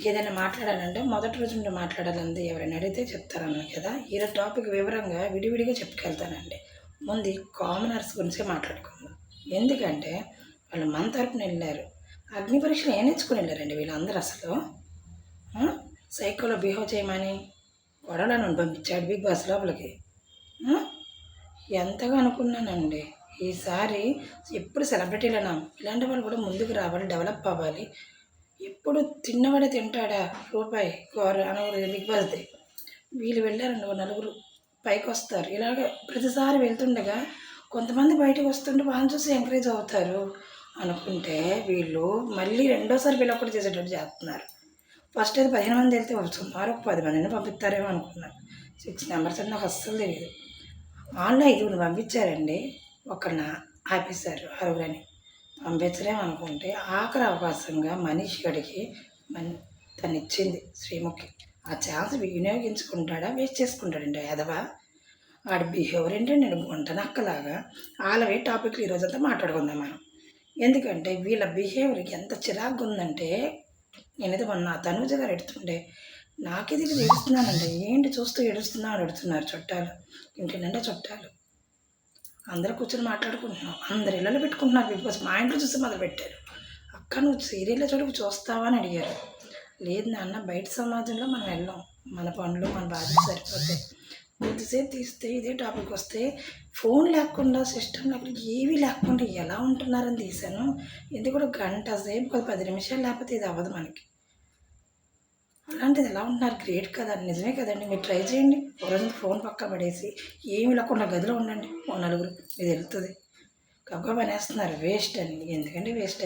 ఏదైనా మాట్లాడాలంటే మొదటి రోజు నుండి మాట్లాడాలంది ఎవరైనా అడిగితే చెప్తారన్నాను కదా. ఈరోజు టాపిక్ వివరంగా విడివిడిగా చెప్పుకెళ్తానండి. ముందు కామనర్స్ గురించే మాట్లాడుకుందాం. ఎందుకంటే వాళ్ళు మన తరపున వెళ్ళారు. అగ్ని పరీక్షలు ఏం నేర్చుకుని వెళ్ళారండి వీళ్ళందరూ అసలు. సైకోలో బిహేవ్ చేయమని గొడవలను పంపించాడు బిగ్ బాస్ లోపలికి. ఎంతగా అనుకున్నానండి ఈసారి ఎప్పుడు సెలబ్రిటీలనా ఇలాంటి వాళ్ళు కూడా ముందుకు రావాలి, డెవలప్ అవ్వాలి. ఎప్పుడు తిన్నవాడే తింటాడా రూపాయి కూర అనకూడదు బిగ్ బాస్ది. వీళ్ళు వెళ్ళారండి నలుగురు పైకి వస్తారు. ఇలాగ ప్రతిసారి వెళ్తుండగా కొంతమంది బయటకు వస్తుంటే వాళ్ళని చూసి ఎంకరేజ్ అవుతారు అనుకుంటే వీళ్ళు మళ్ళీ రెండోసారి వీళ్ళు ఒకటి చేసేటట్టు చేస్తున్నారు. ఫస్ట్ అయితే 15 మంది వెళ్తే సుమారు ఒక 10 మందిని పంపిస్తారేమో అనుకున్నాను. 6 మెంబర్స్ అని నాకు అస్సలు తెలియదు. వాళ్ళు 5 పంపించారండి. ఒకరిని ఆపేశారు, 6 పంపించలేము అనుకుంటే ఆఖరి అవకాశంగా మనీష్ గడికి తను ఇచ్చింది శ్రీముఖి. ఆ ఛాన్స్ వినియోగించుకుంటాడా వేస్ట్ చేసుకుంటాడండి ఎదవా. వాడి బిహేవియర్ ఏంటంటే నేను గుంట నక్కలాగా వాళ్ళవే టాపిక్లు ఈరోజంతా మాట్లాడుకుందాం మనం. ఎందుకంటే వీళ్ళ బిహేవియర్కి ఎంత చిరాకుగా ఉందంటే నేనైతే మొన్న తనుజ గారు ఎడుతుండే నాకేది ఏడుస్తున్నానండి. ఏంటి చూస్తూ ఏడుస్తున్నా అని ఎడుతున్నారు చుట్టాలు. ఇంటి నిండా చుట్టాలు అందరూ కూర్చొని మాట్లాడుకుంటున్నాం. అందరు ఇళ్ళలో పెట్టుకుంటున్నారు బిగ్ బాస్. మా ఇంట్లో చూసి మొదలు పెట్టారు. అక్క నువ్వు సీరియల్లో చూడకు చూస్తావా అని అడిగారు. లేదు నాన్న బయట సమాజంలో మనం వెళ్ళాం, మన పనులు మన బాధ్యత సరిపోతాయి. కొద్దిసేపు తీస్తే ఇదే టాపిక్ వస్తే ఫోన్ లేకుండా సిస్టమ్ లేకుండా ఏమీ లేకుండా ఎలా ఉంటున్నారని తీశాను. ఇది కూడా గంట సేపు 10 నిమిషాలు లేకపోతే ఇది అవ్వదు మనకి. అలాంటిది ఎలా ఉంటున్నారు, గ్రేట్ కదా. నిజమే కదండి. మీరు ట్రై చేయండి. ఒక రోజు ఫోన్ పక్క పడేసి ఏమి లేకుండా గదిలో ఉండండి. 9 మీరు వెళ్తుంది. కబ్బగా పనేస్తున్నారు వేస్ట్ అని. ఎందుకంటే వేస్ట్